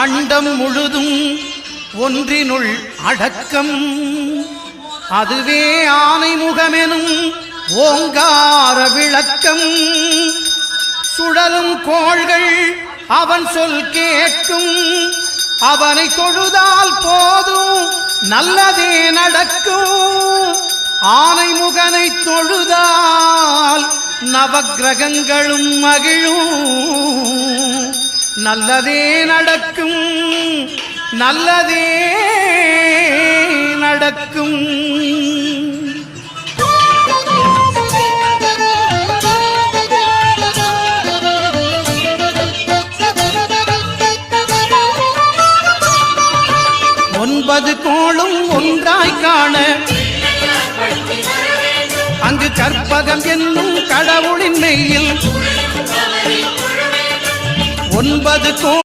அண்டம் முழுதும் ஒன்றினுள் அடக்கம். அதுவே ஆனைமுகமெனும் ஓங்கார விளக்கம். சுழலும் கோள்கள் அவன் சொல் கேட்கும். அவனை தொழுதால் போதும் நல்லதே நடக்கும். ஆனைமுகனை தொழுதால் நவக்கிரகங்களும் மகிழும். நல்லதே நடக்கும், நல்லதே நடக்கும். ஒன்பது கோளும் ஒன்றாய் காண அங்கு கற்பகம் என்னும் கடவுளின் மெய்யில் 9